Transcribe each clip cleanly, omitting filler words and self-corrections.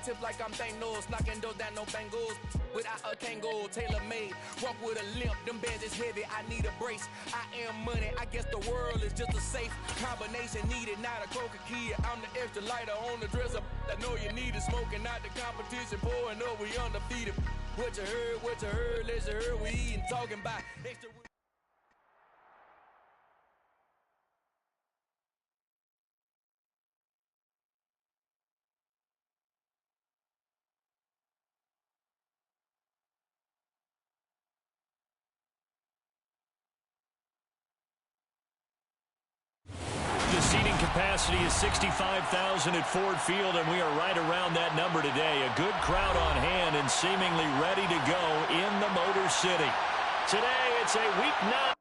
tip like I'm Thanos, knocking those down, no bangles. Without a tango, tailor-made, walk with a limp, them bands is heavy, I need a brace. I am money, I guess the world is just a safe combination needed, not a coca key. I'm the extra lighter on the dresser, I know you need it, smoking out the competition, pouring up, we undefeated. What you heard, let's hear, we eating, talking about extra. The seating capacity is 65,000 at Ford Field, and we are right around that number today. A good crowd on hand and seemingly ready to go in the Motor City. Today, it's a Week 9.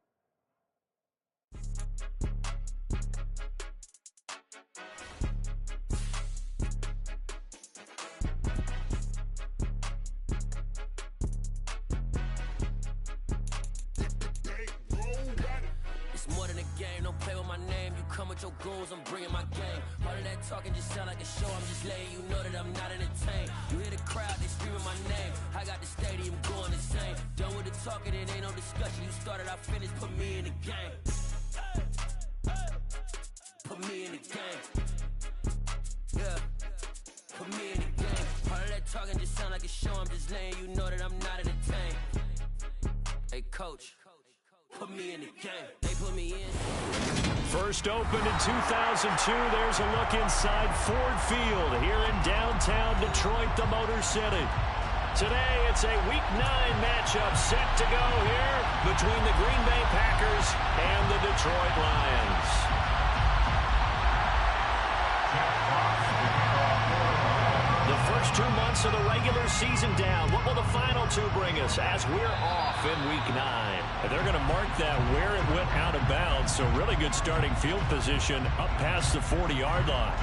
Your goals, I'm bringing my game. All of that talking just sound like a show. I'm just letting you know that I'm not entertained. You hear the crowd, they screaming my name. I got the stadium going insane. Done with the talking, it ain't no discussion. You started, I finished, put me in the game. Put me in the game. Yeah, put me in the game. All of that talking just sound like a show. I'm just letting you know that I'm not entertained. Hey, coach, put me in the game. They put me in. First opened in 2002, there's a look inside Ford Field here in downtown Detroit, the Motor City. Today, it's a Week 9 matchup set to go here between the Green Bay Packers and the Detroit Lions. The first 2 months of the regular season down. What will the final 2 bring us as we're off in Week 9? And they're going to mark that where it went out of bounds. So really good starting field position up past the 40-yard line.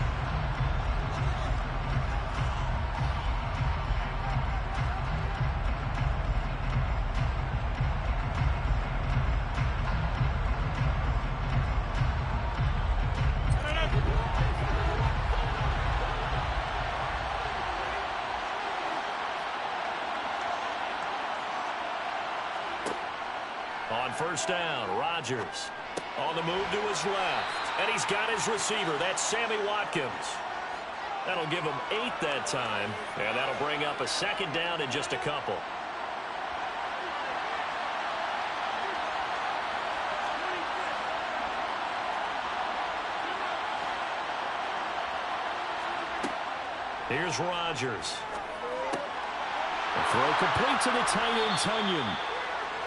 On first down, Rodgers on the move to his left. And he's got his receiver. That's Sammy Watkins. That'll give him 8 that time. And that'll bring up a second down in just a couple. Here's Rodgers. A throw complete to the tight end, Tunyon.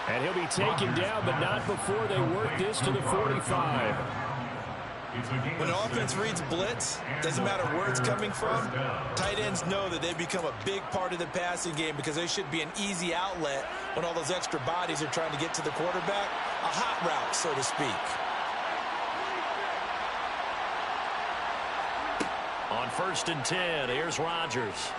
And he'll be taken down, but not before they work this to the 45. When an offense reads blitz, doesn't matter where it's coming from, tight ends know that they become a big part of the passing game because they should be an easy outlet when all those extra bodies are trying to get to the quarterback. A hot route, so to speak. On first and 10, here's Rodgers.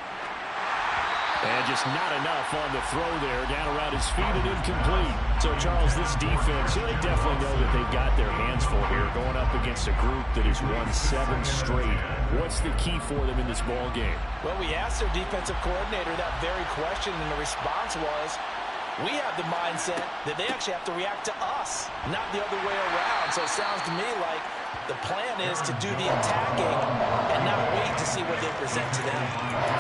And just not enough on the throw there. Down around his feet and incomplete. So, Charles, this defense, they definitely know that they've got their hands full here going up against a group that has won 7 straight. What's the key for them in this ball game? Well, we asked their defensive coordinator that very question, and the response was, we have the mindset that they actually have to react to us, not the other way around. So it sounds to me like the plan is to do the attacking and not wait to see what they present to them.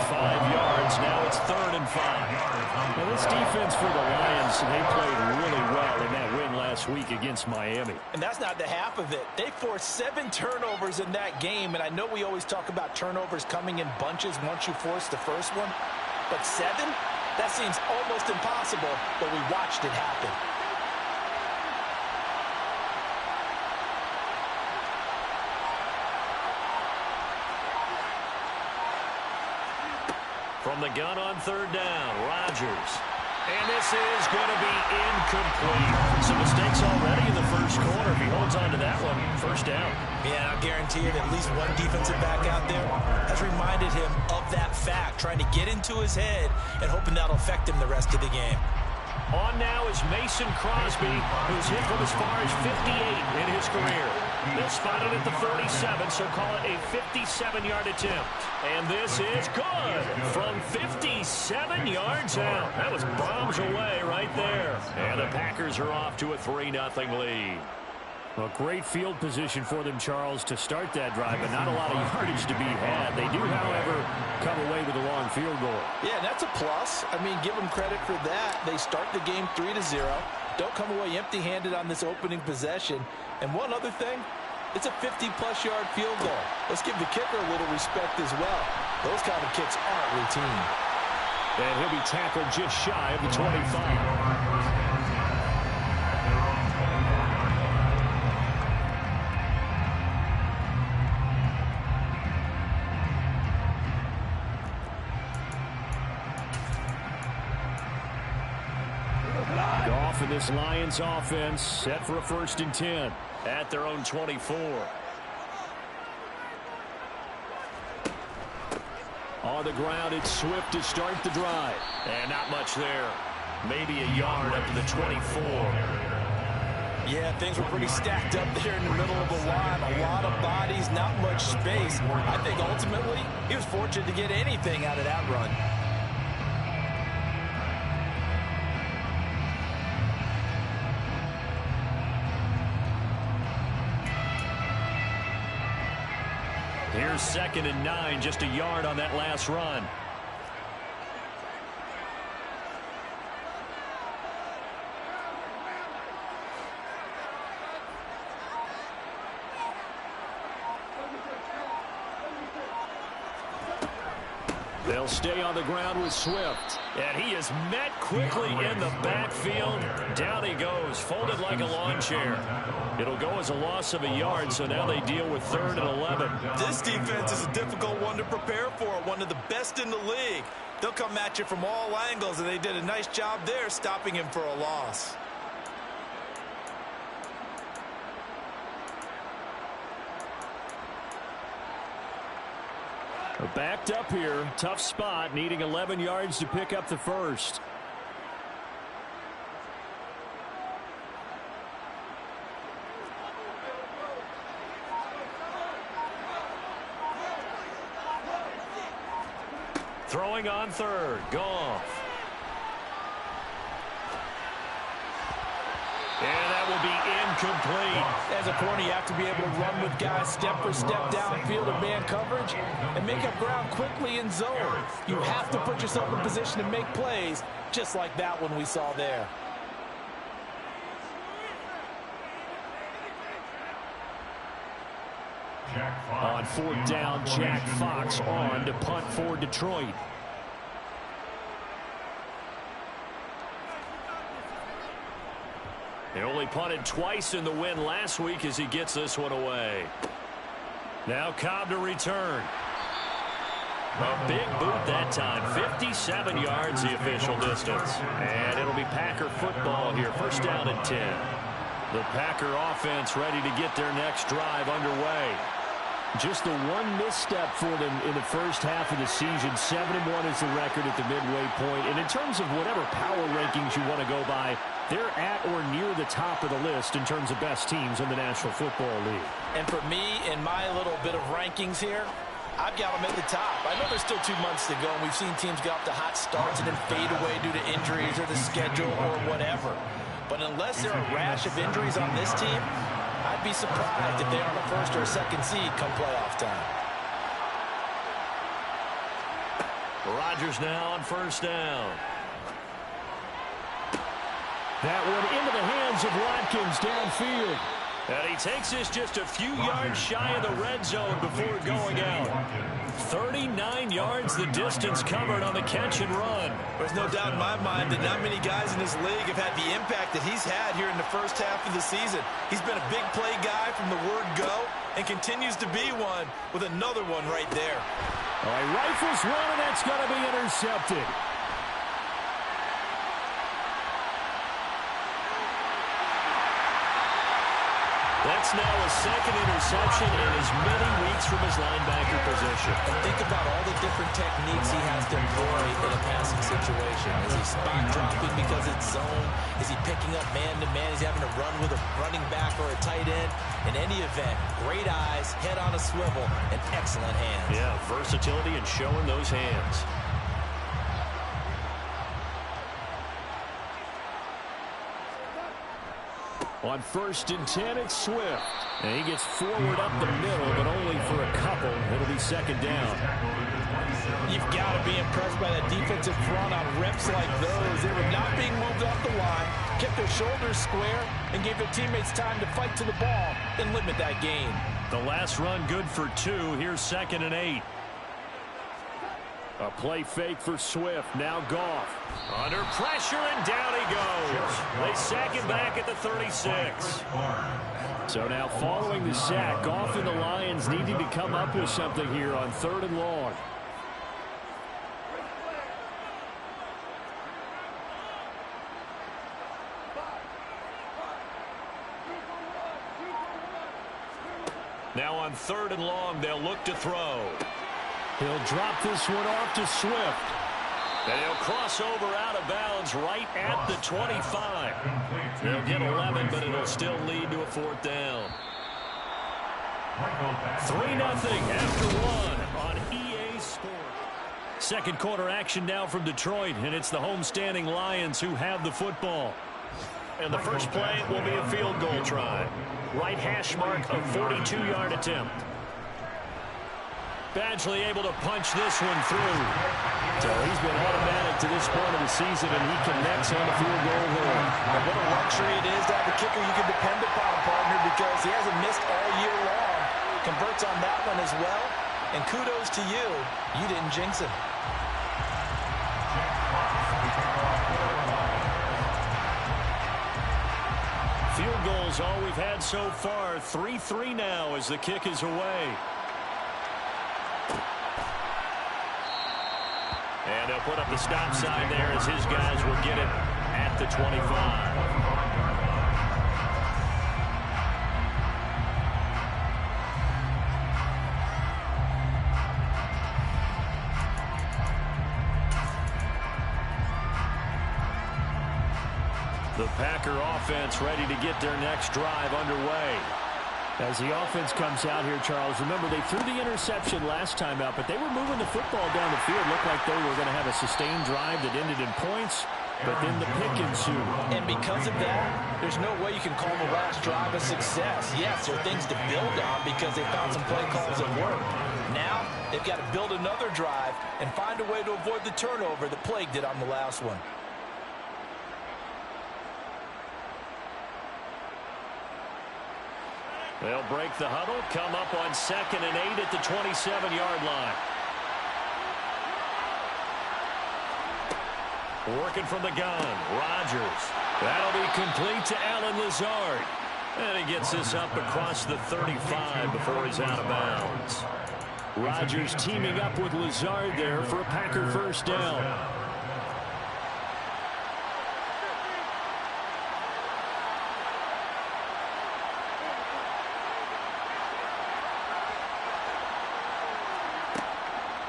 5 yards. Now it's 3rd and 5. Now this defense for the Lions, they played really well in that win last week against Miami. And that's not the half of it. They forced 7 turnovers in that game, and I know we always talk about turnovers coming in bunches once you force the first one, but 7? That seems almost impossible, but we watched it happen. From the gun on 3rd down, Rodgers. And this is going to be incomplete. Some mistakes already in the first quarter. If he holds on to that one, first down. Yeah, I guarantee you that at least one defensive back out there has reminded him of that fact, trying to get into his head and hoping that'll affect him the rest of the game. On now is Mason Crosby, who's hit from as far as 58 in his career. They'll spot it at the 47, so call it a 57-yard attempt. And this is good from 57 yards out. That was bombs away right there. And the Packers are off to a 3-0 lead. A great field position for them, Charles, to start that drive, but not a lot of yardage to be had. They do, however, come away with a long field goal. Yeah, that's a plus. I mean, give them credit for that. They start the game 3-0. Don't come away empty-handed on this opening possession. And one other thing, it's a 50-plus yard field goal. Let's give the kicker a little respect as well. Those kind of kicks aren't routine. And he'll be tackled just shy of the 25. Goff and this Lions offense set for a 1st and 10 at their own 24. On the ground, it's Swift to start the drive. And not much there. Maybe a yard up to the 24. Yeah, things were pretty stacked up there in the middle of the line. A lot of bodies, not much space. I think ultimately he was fortunate to get anything out of that run. Here's 2nd and 9, just a yard on that last run. They'll stay on the ground with Swift. And he is met quickly in the backfield. Down he goes, folded like a lawn chair. It'll go as a loss of a yard, so now they deal with 3rd and 11. This defense is a difficult one to prepare for, one of the best in the league. They'll come at you from all angles, and they did a nice job there stopping him for a loss. Backed up here, tough spot, needing 11 yards to pick up the 1st. Throwing on 3rd, Goff. And that will be incomplete. As a corner, you have to be able to run with guys step for step downfield in man coverage and make up ground quickly in zone. You have to put yourself in position to make plays, just like that one we saw there. On 4th down, Jack Fox on to punt for Detroit. He only punted twice in the win last week as he gets this one away. Now Cobb to return. A big boot that time. 57 yards the official distance. And it'll be Packer football here. 1st down and 10. The Packer offense ready to get their next drive underway. Just the one misstep for them in the first half of the season. 7-1 is the record at the midway point. And in terms of whatever power rankings you want to go by, they're at or near the top of the list in terms of best teams in the National Football League. And for me, in my little bit of rankings here, I've got them at the top. I know there's still 2 months to go, and we've seen teams get off to hot starts and then fade away due to injuries or the schedule or whatever. But unless there are a rash of injuries on this team, I'd be surprised if they are on a 1st or a 2nd seed come playoff time. Rodgers now on 1st down. That one into the hands of Watkins downfield. And he takes this just a few yards shy of the red zone before going out. 39 yards the distance covered on the catch and run. There's no doubt in my mind that not many guys in this league have had the impact that he's had here in the first half of the season. He's been a big play guy from the word go and continues to be one with another one right there. All right, rifles one, and that's going to be intercepted. That's That's now a second interception in as many weeks from his linebacker position. And think about all the different techniques he has to employ in a passing situation. Is he spot dropping because it's zone? Is he picking up man-to-man? Is he having to run with a running back or a tight end? In any event, great eyes, head on a swivel, and excellent hands. Yeah, versatility and showing those hands. On 1st and 10, it's Swift. And he gets forward up the middle, but only for a couple. It'll be second down. You've got to be impressed by that defensive front on reps like those. They were not being moved off the line, kept their shoulders square, and gave their teammates time to fight to the ball and limit that gain. The last run good for 2. Here's 2nd and 8. A play fake for Swift. Now Goff. Under pressure, and down he goes. They sack him back at the 36. So now following the sack, Goff and the Lions needing to come up with something here on 3rd and long. Now on 3rd and long, they'll look to throw. He'll drop this one off to Swift. And he'll cross over out of bounds right at the 25. They'll get 11, but it'll still lead to a 4th down. 3-0 after 1 on EA Sports. Second quarter action now from Detroit, and it's the homestanding Lions who have the football. And the first play will be a field goal try. Right hash mark, a 42-yard attempt. Badgley able to punch this one through. So he's been automatic to this point of the season, and he connects on the field goal there. And what a luxury it is to have a kicker you can depend upon, partner, because he hasn't missed all year long. Converts on that one as well. And kudos to you. You didn't jinx him. Field goals all we've had so far. 3-3 now as the kick is away. And they'll put up the stop sign there as his guys will get it at the 25. The Packer offense ready to get their next drive underway. As the offense comes out here, Charles, remember they threw the interception last time out, but they were moving the football down the field. Looked like they were going to have a sustained drive that ended in points, but then the pick ensued. And because of that, there's no way you can call the last drive a success. Yes, there are things to build on because they found some play calls that work. Now, they've got to build another drive and find a way to avoid the turnover that plagued it on the last one. They'll break the huddle, come up on 2nd and 8 at the 27-yard line. Working from the gun, Rodgers. That'll be complete to Allen Lazard. And he gets this up across the 35 before he's out of bounds. Rodgers teaming up with Lazard there for a Packer first down.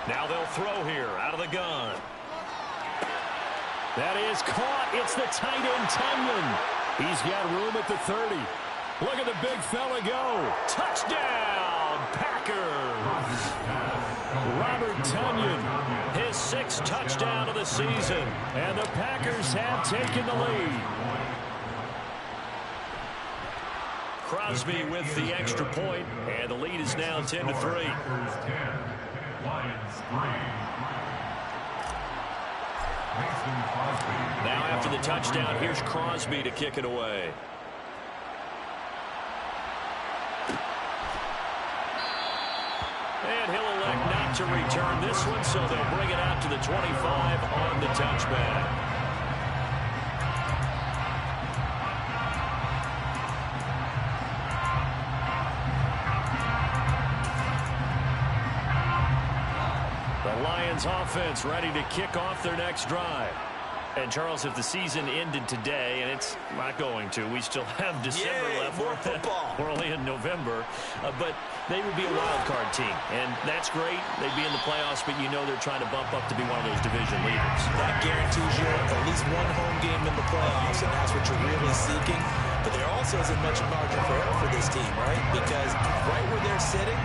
Now they'll throw here out of the gun. That is caught. It's the tight end, Tunyon. He's got room at the 30. Look at the big fella go. Touchdown, Packers. Robert Tunyon, his 6th touchdown of the season. And the Packers have taken the lead. Crosby with the extra point, and the lead is now 10-3. Now after the touchdown, here's Crosby to kick it away. And he'll elect not to return this one, so they'll bring it out to the 25 on the touchback. Lions offense ready to kick off their next drive. And, Charles, if the season ended today, and it's not going to, we still have December left. More football. We're only in November. But they would be a wild card team. And that's great. They'd be in the playoffs, but you know they're trying to bump up to be one of those division leaders. That guarantees you at least one home game in the playoffs, and that's what you're really seeking. But there also isn't much margin for error for this team, right? Because right where they're sitting,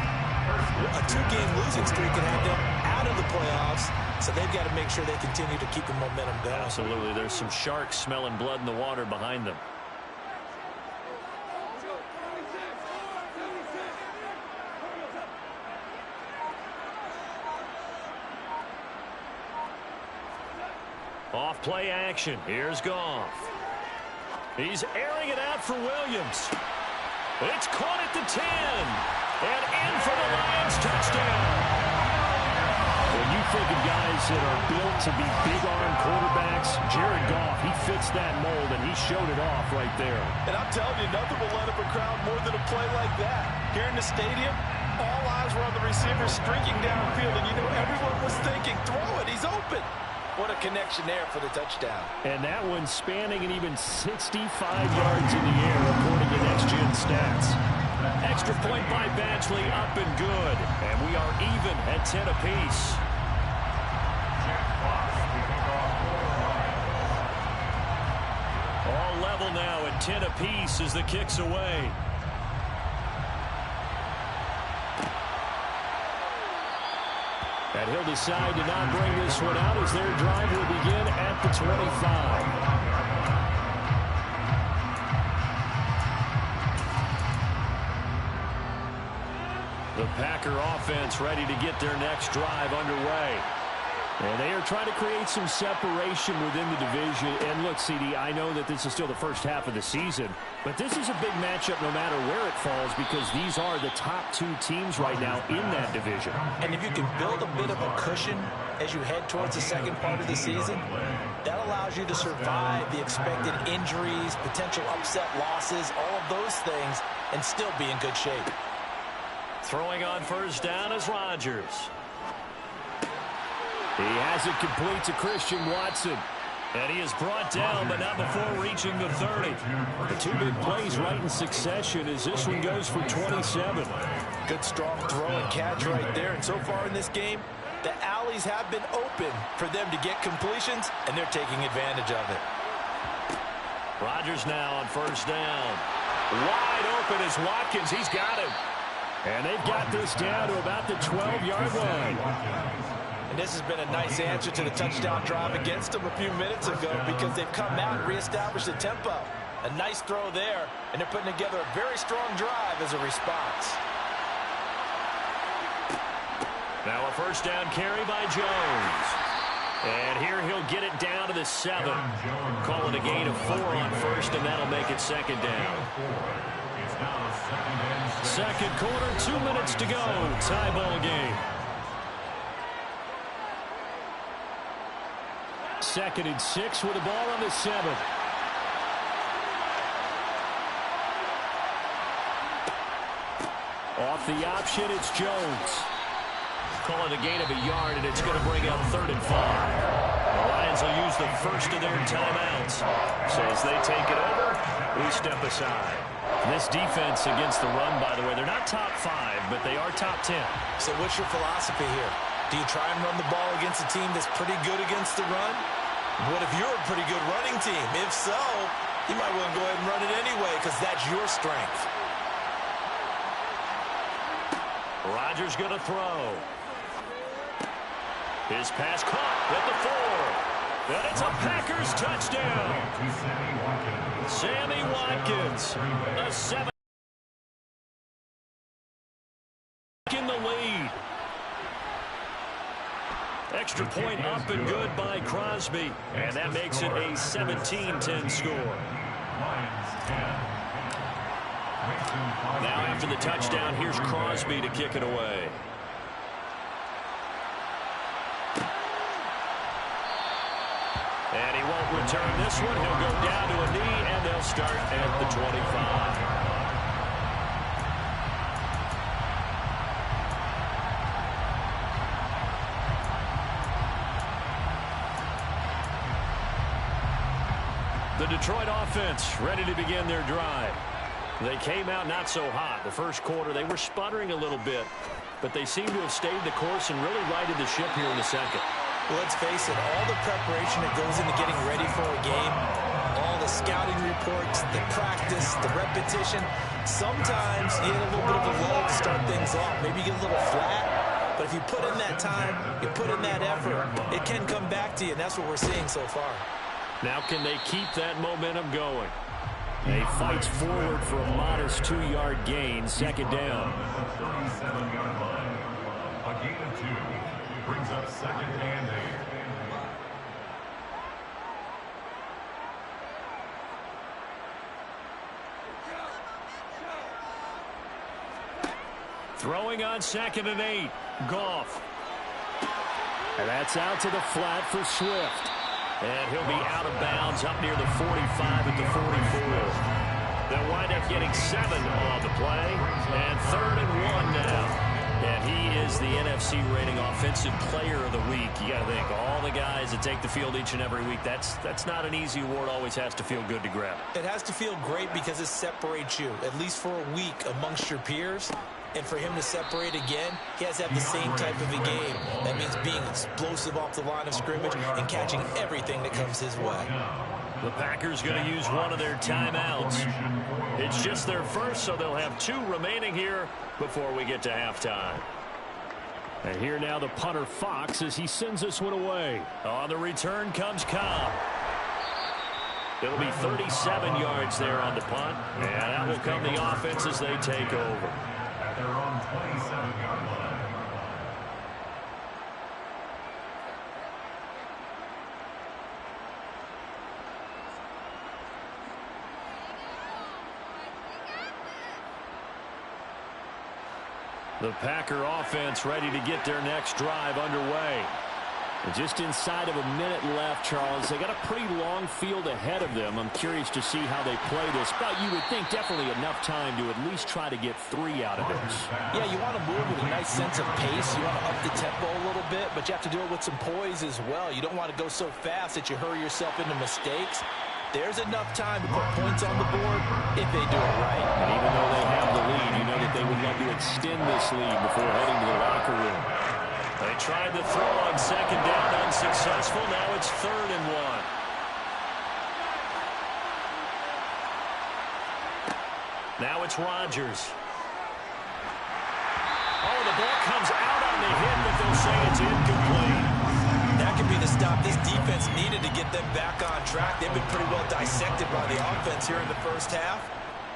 a 2-game losing streak can have them out of the playoffs. So they've got to make sure they continue to keep the momentum going. Absolutely. There's some sharks smelling blood in the water behind them. Off play action. Here's Goff. He's airing it out for Williams. It's caught at the 10. And in for the Lions touchdown. When you think of guys that are built to be big-arm quarterbacks, Jared Goff, he fits that mold, and he showed it off right there. And I'm telling you, nothing will let up a crowd more than a play like that. Here in the stadium, all eyes were on the receiver streaking downfield, and you know everyone was thinking, throw it, he's open. What a connection there for the touchdown. And that one spanning an even 65 yards in the air, according to next-gen stats. Extra point by Badgley, up and good. And we are even at 10 apiece. All level now at 10 apiece as the kick's away. And he'll decide to not bring this one out as their drive will begin at the 25. The Packer offense ready to get their next drive underway. And they are trying to create some separation within the division. And look, CD, I know that this is still the first half of the season, but this is a big matchup no matter where it falls because these are the top 2 teams right now in that division. And if you can build a bit of a cushion as you head towards the second part of the season, that allows you to survive the expected injuries, potential upset losses, all of those things, and still be in good shape. Throwing on first down is Rodgers. He has it complete to Christian Watson. And he is brought down, but not before reaching the 30. The 2 big plays right in succession as this one goes for 27. Good strong throw and catch right there. And so far in this game, the alleys have been open for them to get completions, and they're taking advantage of it. Rodgers now on first down. Wide open is Watkins. He's got him. And they've got this down to about the 12-yard line. And this has been a nice answer to the touchdown drive against them a few minutes ago because they've come out and reestablished the tempo. A nice throw there, and they're putting together a very strong drive as a response. Now a first down carry by Jones. And here he'll get it down to the 7. Call it a gain of 4 on first, and that'll make it second down. Second quarter, 2 minutes to go. Tie ball game. Second and 6 with the ball on the 7. Off the option, it's Jones. Call it a gain of a yard, and it's going to bring up 3rd and 5. The Lions will use the first of their timeouts. So as they take it over, we step aside. This defense against the run, by the way, they're not top 5, but they are top 10. So what's your philosophy here? Do you try and run the ball against a team that's pretty good against the run? What if you're a pretty good running team? If so, you might want to go ahead and run it anyway because that's your strength. Rodgers going to throw. His pass caught at the 4. And it's a Packers touchdown. Sammy Watkins, a 7 in the lead. Extra point up and good by Crosby. And that makes it a 17-10 score. Now after the touchdown, here's Crosby to kick it away. And he won't return this one. He'll go down to a knee, and they'll start at the 25. The Detroit offense ready to begin their drive. They came out not so hot. The first quarter, they were sputtering a little bit, but they seem to have stayed the course and really righted the ship here in the second. Well, let's face it, all the preparation that goes into getting ready for a game, all the scouting reports, the practice, the repetition, sometimes you get a little bit of a lull to start things off. Maybe you get a little flat, but if you put in that time, you put in that effort, it can come back to you, and that's what we're seeing so far. Now can they keep that momentum going? He fights forward for a modest 2-yard gain, second down. 37-yard line. A gain of 2 brings up second and 8. Throwing on second and 8. Goff. And that's out to the flat for Swift. And he'll be out of bounds up near the 45 at the 44. They'll wind up getting 7 on the play. And 3rd and 1 now. And he is the NFC rating offensive player of the week. You got to think, all the guys that take the field each and every week, that's not an easy award. Always has to feel good to grab. It has to feel great because it separates you, at least for a week, amongst your peers. And for him to separate again, he has to have the same type of a game. That means being explosive off the line of scrimmage and catching everything that comes his way. The Packers going to use one of their timeouts. It's just their first, so they'll have 2 remaining here before we get to halftime. And here now the punter Fox as he sends this one away. On the return comes Cobb. It'll be 37 yards there on the punt. And that will come the offense as they take over. At their own 27-yard line. The Packer offense ready to get their next drive underway. And just inside of a minute left, Charles. They got a pretty long field ahead of them. I'm curious to see how they play this, but you would think definitely enough time to at least try to get 3 out of this. Yeah, you want to move with a nice sense of pace. You want to up the tempo a little bit, but you have to do it with some poise as well. You don't want to go so fast that you hurry yourself into mistakes. There's enough time to put points on the board if they do it right. And even though they have the lead, you know that they would love to extend this lead before heading to the locker room. They tried to throw on second down, unsuccessful. Now it's 3rd and 1. Now it's Rodgers. Oh, the ball comes out on the hit, but they'll say it's incomplete. That could be the stop this defense needed to get them back on track. They've been pretty well dissected by the offense here in the first half.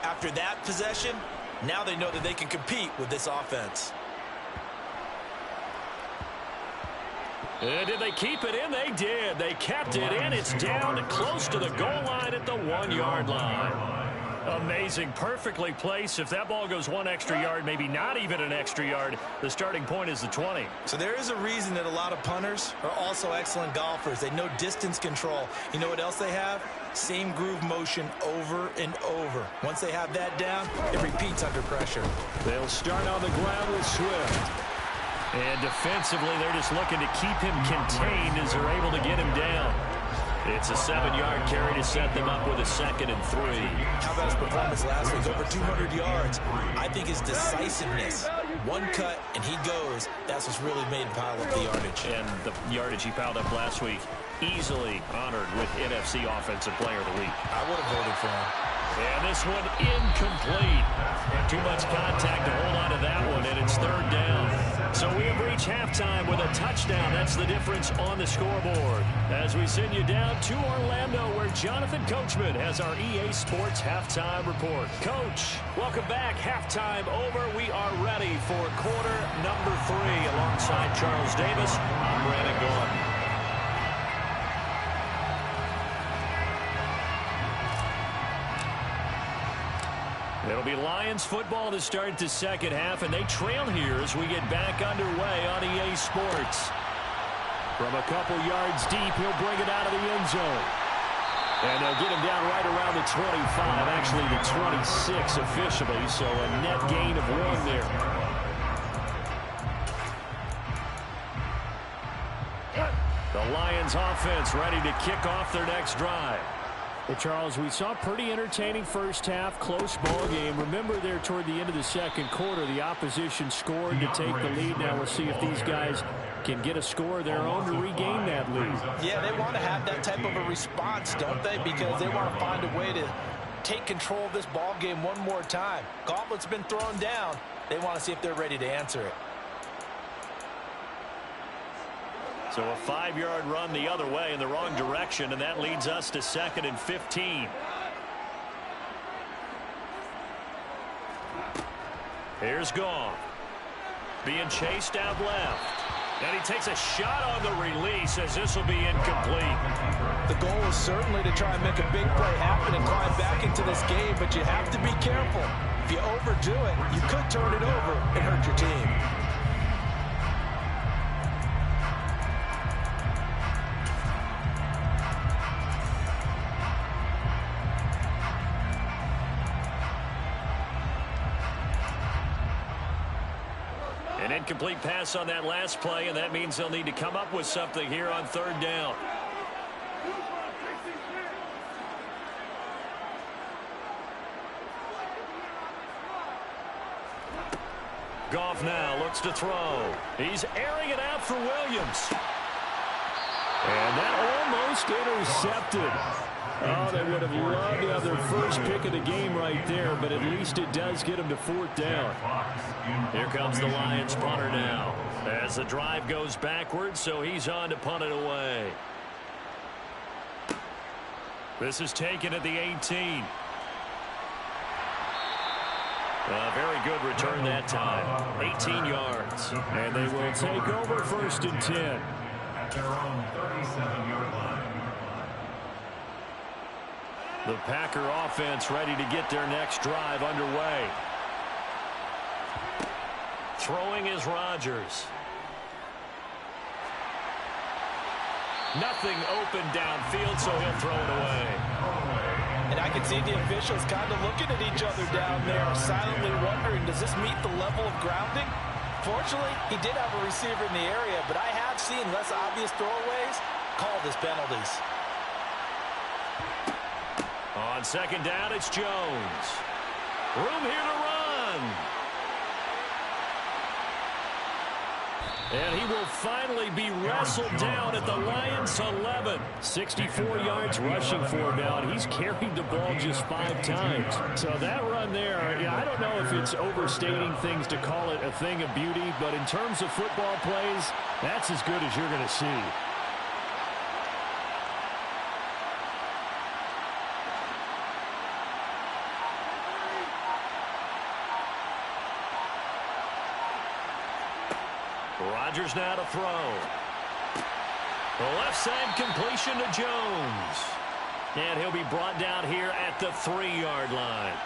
After that possession, now they know that they can compete with this offense. Did they keep it in? They did. They kept it in. It's down close to the goal line at the 1-yard line. Amazing. Perfectly placed. If that ball goes 1 extra yard, maybe not even an extra yard, the starting point is the 20. So there is a reason that a lot of punters are also excellent golfers. They know distance control. You know what else they have? Same groove motion over and over. Once they have that down, it repeats under pressure. They'll start on the ground with Swift. And defensively, they're just looking to keep him contained as they're able to get him down. It's a 7-yard carry to set them up with a 2nd and 3. How about his performance last week? Over 200 yards. I think his decisiveness, one cut and he goes, that's what's really made him pile up the yardage. And the yardage he piled up last week, easily honored with NFC Offensive Player of the Week. I would have voted for him. And this one incomplete. Too much contact to hold on to that one, and it's 3rd down. So we have reached halftime with a touchdown. That's the difference on the scoreboard. As we send you down to Orlando, where Jonathan Coachman has our EA Sports Halftime Report. Coach, welcome back. Halftime over. We are ready for quarter number 3. Alongside Charles Davis, I'm Brandon Gordon. It'll be Lions football to start the second half, and they trail here as we get back underway on EA Sports. From a couple yards deep, he'll bring it out of the end zone. And they'll get him down right around the 25, actually the 26 officially, so a net gain of 1 there. The Lions offense ready to kick off their next drive. Well, Charles, we saw a pretty entertaining first half, close ball game. Remember there toward the end of the second quarter, the opposition scored to take the lead. Now we'll see if these guys can get a score of their own to regain that lead. Yeah, they want to have that type of a response, don't they? Because they want to find a way to take control of this ball game one more time. Gauntlet's been thrown down. They want to see if they're ready to answer it. So a 5-yard run the other way in the wrong direction, and that leads us to 2nd and 15. Here's Goff. Being chased out left. And he takes a shot on the release as this will be incomplete. The goal is certainly to try and make a big play happen and climb back into this game, but you have to be careful. If you overdo it, you could turn it over and hurt your team. An incomplete pass on that last play, and that means they'll need to come up with something here on 3rd down. Goff now looks to throw. He's airing it out for Williams. And that almost intercepted. Oh, they would have loved to have their first pick of the game right there, but at least it does get them to 4th down. Here comes the Lions punter now as the drive goes backwards, so he's on to punt it away. This is taken at the 18. A very good return that time. 18 yards. And they will take over 1st and 10. At their own 37-yard line. The Packer offense ready to get their next drive underway. Throwing is Rodgers. Nothing open downfield, so he'll throw it away. And I can see the officials kind of looking at each other down there, silently wondering, does this meet the level of grounding? Fortunately, he did have a receiver in the area, but I have seen less obvious throwaways called as penalties. On 2nd down, it's Jones. Room here to run. And he will finally be wrestled down at the Lions' 11. 64 yards rushing for him now, and he's carried the ball just 5 times. So that run there, yeah, I don't know if it's overstating things to call it a thing of beauty, but in terms of football plays, that's as good as you're going to see. Rodgers now to throw. The left side completion to Jones. And he'll be brought down here at the 3-yard line.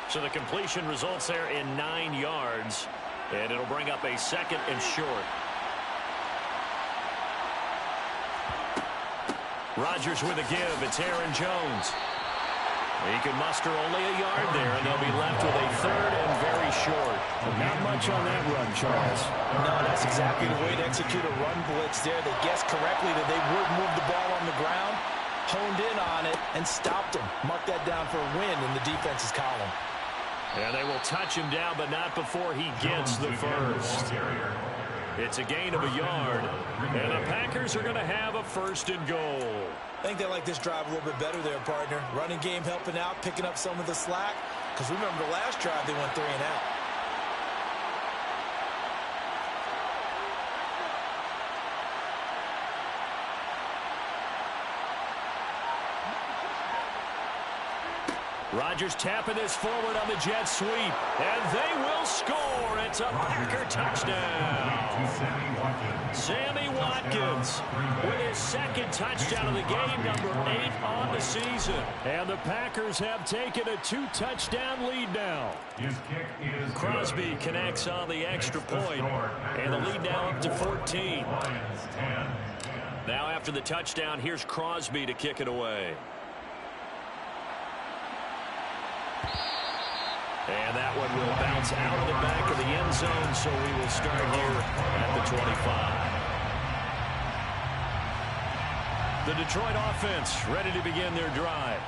So the completion results there in 9 yards. And it'll bring up a 2nd and short. Rodgers with a give. It's Aaron Jones. He can muster only a yard there, and they'll be left with a 3rd and very short. Not much on that run, Charles. No, that's exactly the way to execute a run blitz there. They guessed correctly that they would move the ball on the ground, honed in on it, and stopped him. Mark that down for a win in the defense's column. And they will touch him down, but not before he gets the first. It's a gain of a yard, and the Packers are going to have a 1st and goal. I think they like this drive a little bit better there, partner. Running game helping out, picking up some of the slack. Because remember the last drive, they went 3 and out. Rodgers tapping this forward on the jet sweep, and they will score. It's a Packer touchdown. Sammy Watkins with his 2nd touchdown of the game, number 8 on the season. And the Packers have taken a 2-touchdown lead now. Crosby connects on the extra point, and the lead now up to 14. Now after the touchdown, here's Crosby to kick it away. And that one will bounce out of the back of the end zone, so we will start here at the 25. The Detroit offense ready to begin their drive.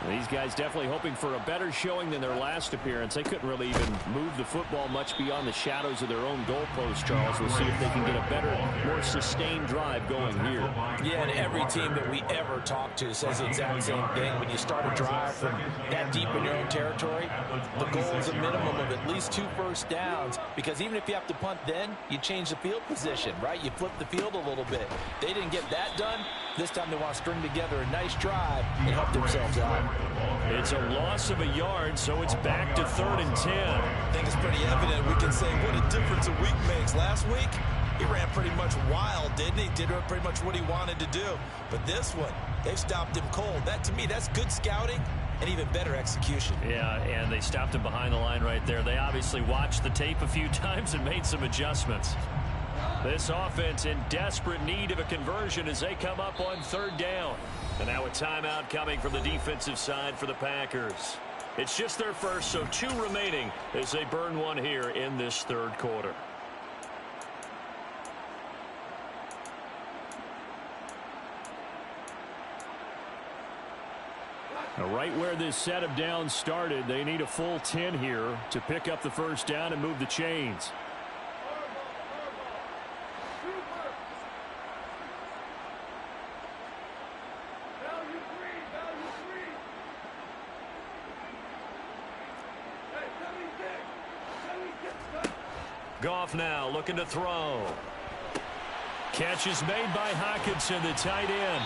These guys definitely hoping for a better showing than their last appearance. They couldn't really even move the football much beyond the shadows of their own goalpost, Charles. We'll see if they can get a better, more sustained drive going here. Yeah, and every team that we ever talk to says the exact same thing. When you start a drive from that deep in your own territory, the goal is a minimum of at least 2 first downs, because even if you have to punt then, you change the field position, right? You flip the field a little bit. They didn't get that done. This time they want to string together a nice drive and help themselves out. It's a loss of a yard, so it's back to 3rd and 10. I think it's pretty evident. We can say what a difference a week makes. Last week, he ran pretty much wild, didn't he? Did pretty much what he wanted to do. But this one, they've stopped him cold. That, to me, that's good scouting and even better execution. Yeah, and they stopped him behind the line right there. They obviously watched the tape a few times and made some adjustments. This offense in desperate need of a conversion as they come up on 3rd down. And now a timeout coming from the defensive side for the Packers. It's just their first, so 2 remaining as they burn one here in this 3rd quarter. Now, right where this set of downs started, they need a full 10 here to pick up the first down and move the chains. Goff now looking to throw. Catch is made by Hockenson, the tight end.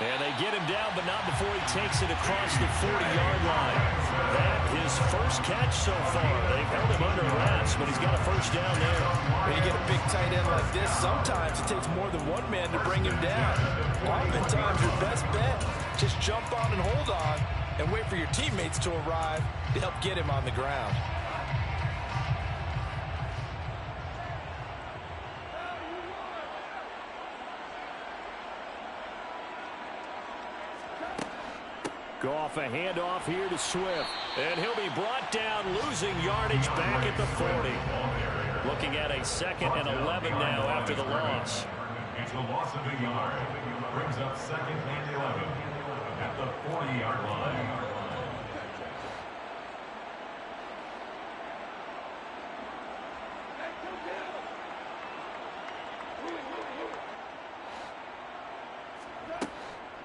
And they get him down, but not before he takes it across the 40-yard line. That his first catch so far. They've held him under wraps, but he's got a first down there. When you get a big tight end like this, sometimes it takes more than one man to bring him down. Oftentimes, your best bet, just jump on and hold on and wait for your teammates to arrive to help get him on the ground. Goff, a handoff here to Swift. And he'll be brought down, losing yardage back at the 40. Looking at a 2nd and 11 now after the loss. It's a loss of a yard. Brings up 2nd and 11 at the 40-yard line.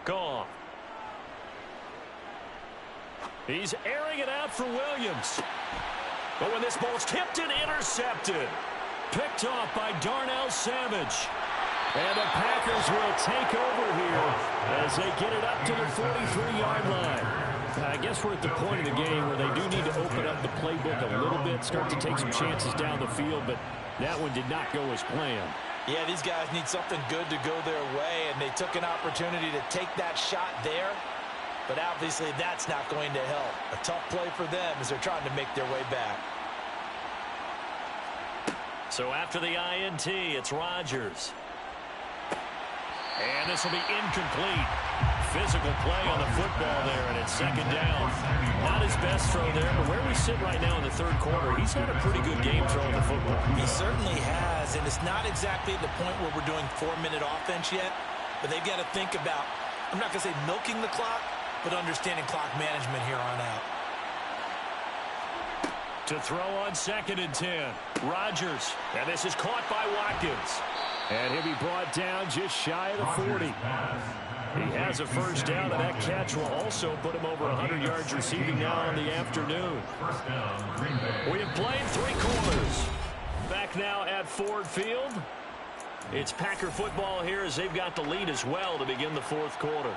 Goff. He's airing it out for Williams. But when this ball's tipped and intercepted. Picked off by Darnell Savage. And the Packers will take over here as they get it up to the 43-yard line. I guess we're at the point of the game where they do need to open up the playbook a little bit, start to take some chances down the field, but that one did not go as planned. Yeah, these guys need something good to go their way, and they took an opportunity to take that shot there. But obviously that's not going to help. A tough play for them as they're trying to make their way back. So after the INT, it's Rodgers. And this will be incomplete. Physical play on the football there, and it's 2nd down. Not his best throw there, but where we sit right now in the 3rd quarter, he's had a pretty good game throwing the football. He certainly has, and it's not exactly the point where we're doing 4-minute offense yet, but they've got to think about, I'm not going to say milking the clock, but understanding clock management here on out. To throw on 2nd and 10. Rodgers. And this is caught by Watkins. And he'll be brought down just shy of the 40. He has a first down, and that catch will also put him over 100 yards receiving now on the afternoon. We have played 3 quarters. Back now at Ford Field. It's Packer football here as they've got the lead as well to begin the 4th quarter.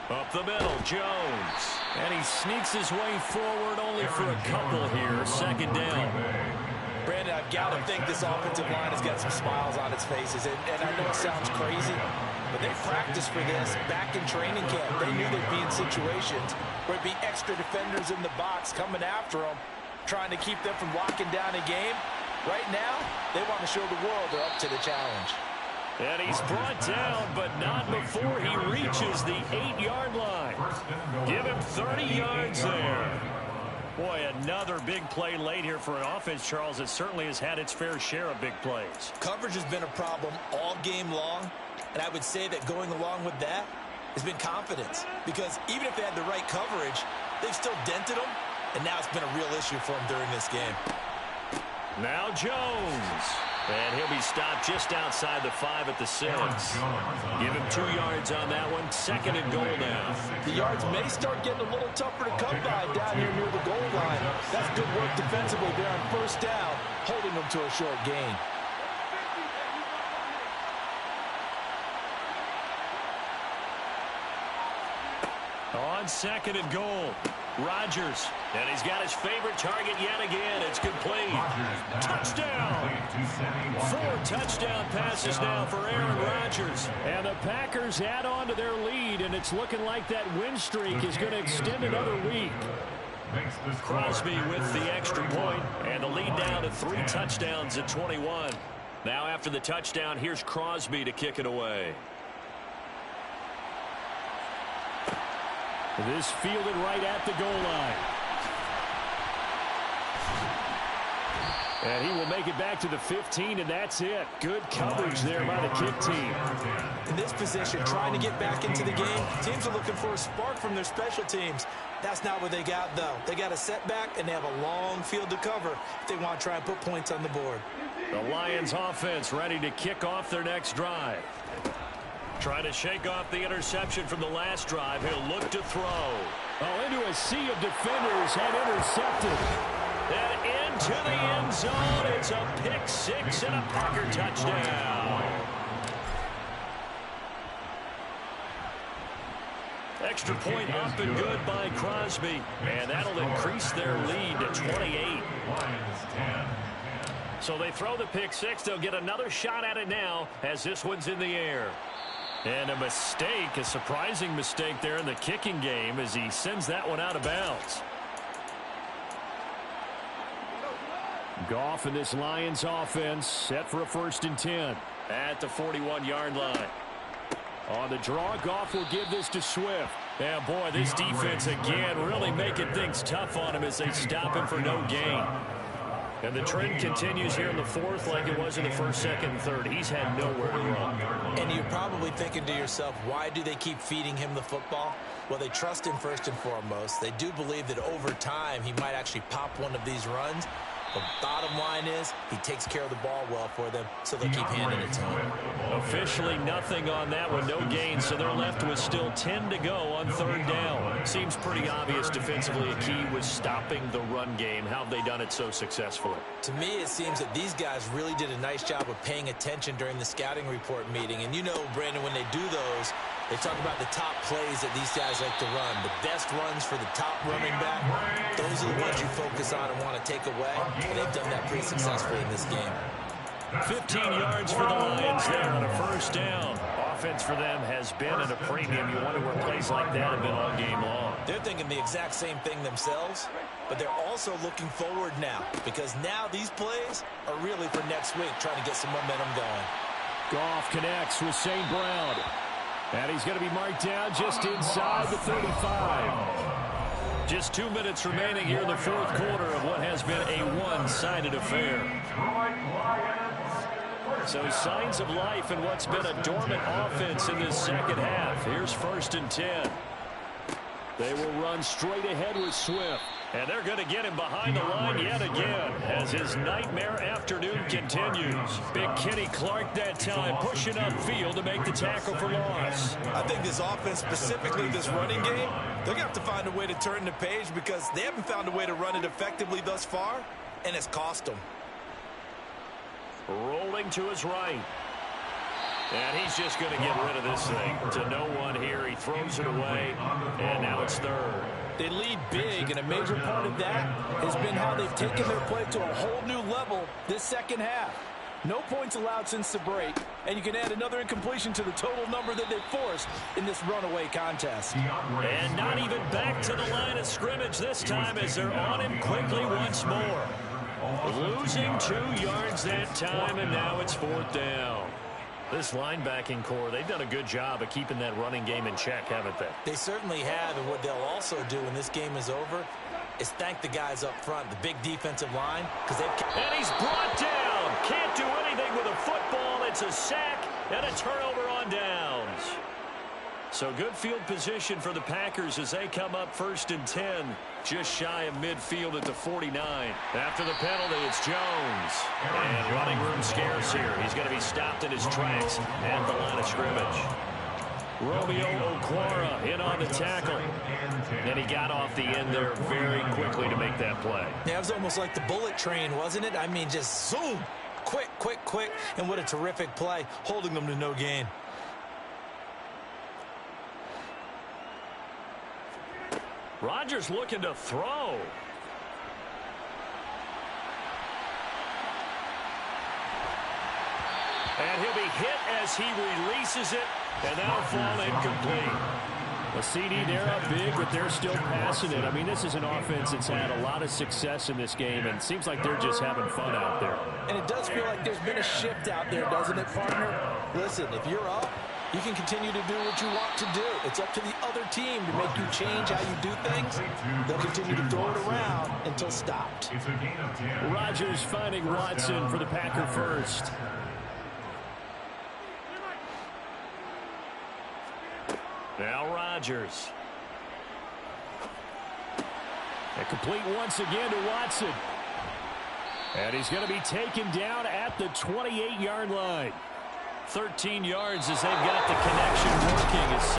Up the middle, Jones. And he sneaks his way forward only for a couple here. 2nd down. Brandon, I've got to think this offensive line has got some smiles on its faces. And I know it sounds crazy, but they practiced for this back in training camp. They knew they'd be in situations where it'd be extra defenders in the box coming after them, trying to keep them from locking down a game. Right now, they want to show the world they're up to the challenge. And he's brought down, but not before he reaches the 8-yard line. Give him 30 yards there. Boy, another big play late here for an offense, Charles. It certainly has had its fair share of big plays. Coverage has been a problem all game long, and I would say that going along with that has been confidence. Because even if they had the right coverage, they've still dented them, and now it's been a real issue for them during this game. Now Jones. And he'll be stopped just outside the 5 at the 6. Give him 2 yards on that one. 2nd and goal now. The yards may start getting a little tougher to come by down here near the goal line. That's good work defensively there on 1st down, holding them to a short gain. On 2nd and goal, Rodgers. And he's got his favorite target yet again. It's complete. Touchdown. 4 touchdown passes now for Aaron Rodgers. And the Packers add on to their lead, and it's looking like that win streak is going to extend another week. Crosby with the extra point, and the lead down to 3 touchdowns at 21. Now after the touchdown, here's Crosby to kick it away. This fielded right at the goal line. And he will make it back to the 15, and that's it. Good coverage there by the kick team. In this position, trying to get back into the game, teams are looking for a spark from their special teams. That's not what they got, though. They got a setback, and they have a long field to cover if they want to try and put points on the board. The Lions offense ready to kick off their next drive. Trying to shake off the interception from the last drive. He'll look to throw. Oh, into a sea of defenders and intercepted. And into the end zone. It's a pick 6 and a Packer touchdown. Extra point up and good by Crosby. And that'll increase their lead to 28. So they throw the pick 6. They'll get another shot at it now as this one's in the air. And a mistake, a surprising mistake there in the kicking game as he sends that one out of bounds. Goff in this Lions offense set for a 1st and 10. At the 41-yard line. On the draw, Goff will give this to Swift. Yeah, boy, this defense again really making things tough on him as they stop him for no gain. And the trend continues here in the 4th like it was in the 1st, 2nd, and 3rd. He's had nowhere to run. And you're probably thinking to yourself, why do they keep feeding him the football? Well, they trust him first and foremost. They do believe that over time he might actually pop one of these runs. The bottom line is he takes care of the ball well for them, so they'll keep handing it to him. Officially nothing on that one, no gain, so they're left with still 10 to go on 3rd down. Seems pretty obvious defensively a key was stopping the run game. How have they done it so successfully? To me, it seems that these guys really did a nice job of paying attention during the scouting report meeting. And you know, Brandon, when they do those, they talk about the top plays that these guys like to run. The best runs for the top running back, those are the ones you focus on and want to take away. And they've done that pretty successfully in this game. 15 yards for the Lions there on a 1st down. Offense for them has been at a premium. You wonder where plays like that have been all game long. They're thinking the exact same thing themselves, but they're also looking forward now because now these plays are really for next week, trying to get some momentum going. Goff connects with St. Brown. And he's going to be marked down just inside the 35. Just 2 minutes remaining here in the 4th quarter of what has been a one-sided affair. So signs of life in what's been a dormant offense in this 2nd half. Here's 1st and 10. They will run straight ahead with Swift. And they're going to get him behind the line yet again as his nightmare afternoon continues. Big Kenny Clark that time pushing upfield to make the tackle for loss. I think this offense, specifically this running game, they're going to have to find a way to turn the page because they haven't found a way to run it effectively thus far, and it's cost them. Rolling to his right. And he's just going to get rid of this thing to no one here. He throws it away, and now it's 3rd. They lead big, and a major part of that has been how they've taken their play to a whole new level this 2nd half. No points allowed since the break, and you can add another incompletion to the total number that they've forced in this runaway contest. And not even back to the line of scrimmage this time as they're on him quickly once more. Losing 2 yards that time, and now it's 4th down. This linebacking core, they've done a good job of keeping that running game in check, haven't they? They certainly have, and what they'll also do when this game is over, is thank the guys up front, the big defensive line, because they've... And he's brought down. Can't do anything with a football. It's a sack and a turnover on downs. So good field position for the Packers as they come up 1st and 10, just shy of midfield at the 49. After the penalty, it's Jones. And running room scarce here. He's going to be stopped in his tracks at the line of scrimmage. Romeo Okwara in on the tackle. And he got off the end there very quickly to make that play. Yeah, it was almost like the bullet train, wasn't it? I mean, just zoom. Quick, quick, quick. And what a terrific play, holding them to no gain. Rodgers looking to throw. And he'll be hit as he releases it, and that'll fall incomplete. A CD, they're up big, but they're still passing it. I mean, this is an offense that's had a lot of success in this game, and it seems like they're just having fun out there. And it does feel like there's been a shift out there, doesn't it, partner? Listen, if you're up, you can continue to do what you want to do. It's up to the other team to make you change how you do things. They'll continue to throw it around until stopped. Rodgers finding Watson for the Packer first. Now Rodgers. And complete once again to Watson. And he's going to be taken down at the 28-yard line. 13 yards as they've got the connection working.